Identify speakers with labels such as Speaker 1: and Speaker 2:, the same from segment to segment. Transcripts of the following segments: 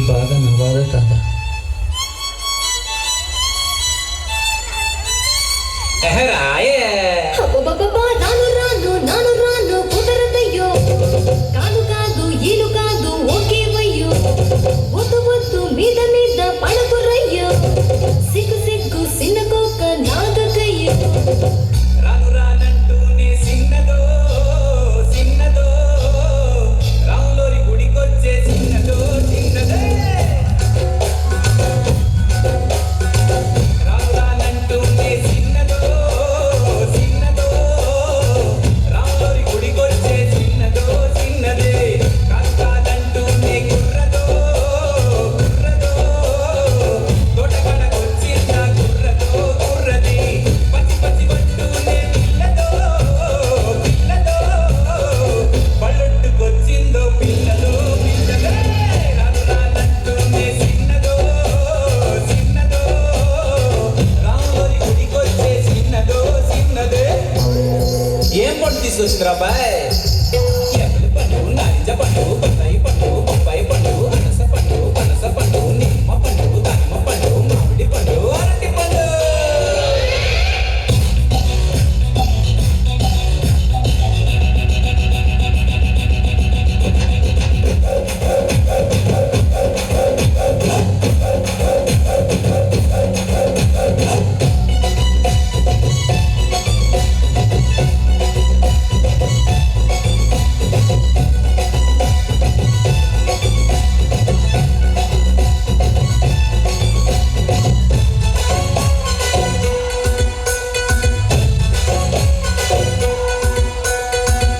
Speaker 1: బాగా నవ్వాలా కాదా?
Speaker 2: రాను రాను కుదరదయ్యో, కాదు కాదు ఈలు కాదు ఓకేవయ్యో, వద్దు వద్దు మీద మీద పడకురయ్యో, సిగ్గు సిగ్గు సిన్నకోక నాగకయ్యో.
Speaker 1: రాను రానంటూనే సిన్నదో సిన్నదో, రాములోరి గుడికొచ్చే సిన్నదో సిన్నదే. రాను రానంటూనే సిన్నదో సిన్నదో, రాములోరి గుడికొచ్చే సిన్నదో సిన్నదే. కాదు కాదంటూనే గుర్రదో గుర్రదో, తోటకడకొచ్చింద గుర్రదో గుర్రది. పచ్చి పచ్చి పట్టునే పిల్లదో పిల్లదో, పళ్ళొట్టుకొచ్చిందో పిల్లదో పిల్లదే. రాను రానంటూనే సిన్నదో సిన్నదో, రాములోరి గుడికొచ్చే సిన్నదో సిన్నదే. ఏం పండు తీసుకొచ్చిందిరా బాయ్? ఎప్పటి పండు, నారింజ పండు, బత్తాయి పండు, బొప్పాయి పండు, అనస పండు, పనస పండు, నిమ్మ పండు, దానిమ్మ పండు, మామిడి పండు, అరటి పండు.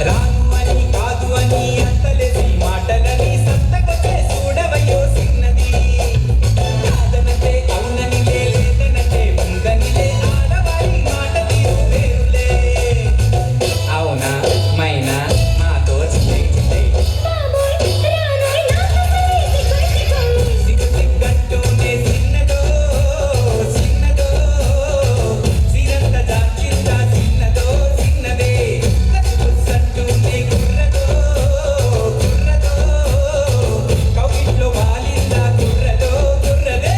Speaker 1: రాను అని కాదు అని అంతలేసి మాటలని సంతకొచ్చే చూడవయ్యో సిన్నది. కాదనంటే అవునని లేదనంటే ఉందనిలే, ఆడవారి మాట తీరు వేరులే. అవునా మైనా మాతో చిల్లై చిల్లై, సిగ్గు సిగ్గంటూనే సిన్నదో సిన్నదో, సిరంత జాచింద సిన్నదో సిన్నదే. కసుకుసంటూనే గుర్రదో గుర్రదో, కౌగిట్లో వాలింద గుర్రదో గుర్రదే.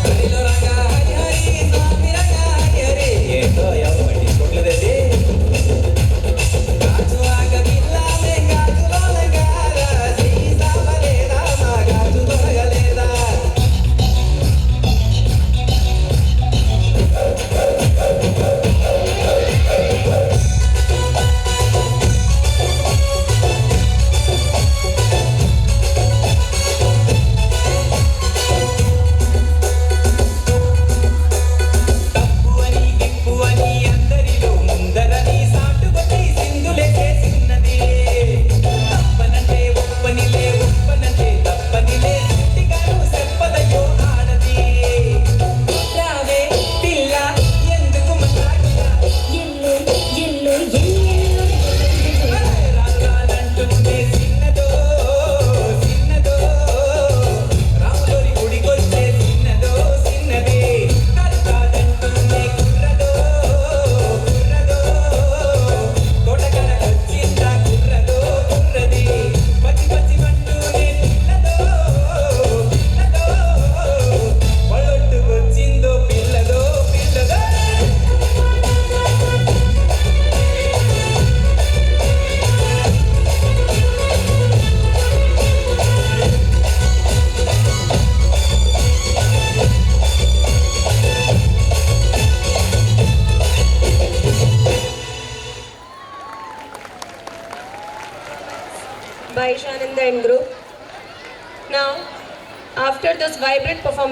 Speaker 1: హరిలో రంగా హరి హరి, స్వామి రంగా హరి హరి, ఏంటో ఎవరు పట్టించుకోవట్లేదండి. గాజు ఆగ బిల్లాలే గాజులో లంగారా, సీతామలేదా మా గాజు దొరగలేదా. తప్పు అని గిప్పు అని అందరిలో ముందరని సాటుకొచ్చి సింధులెక్కే సిన్నది. తప్పనంటే ఒప్పనిలే ఒప్పనంటే తప్పనిలే, సుట్టిగాను చెప్పదయ్యో ఆడది. రావే పిల్ల ఎందుకు మసాగులా,
Speaker 2: ఎల్లో ఎల్లో ఎల్లో
Speaker 1: రాను రానంటూనే సిన్నదో సిన్నదో, రాములోరి గుడికొచ్చే సిన్నదో సిన్నదే. కాదు కాదంటూనే గుర్రదో గుర్రదో, తోటకడకొచ్చింద గుర్రదో గుర్రది. పచ్చి పచ్చి పంటూనే పిల్లదో పిల్లదో, పళ్ళొట్టుకొచ్చిందో పిల్లదో పిల్లదో.
Speaker 3: by Ishananda and group. Now, after this vibrant performance,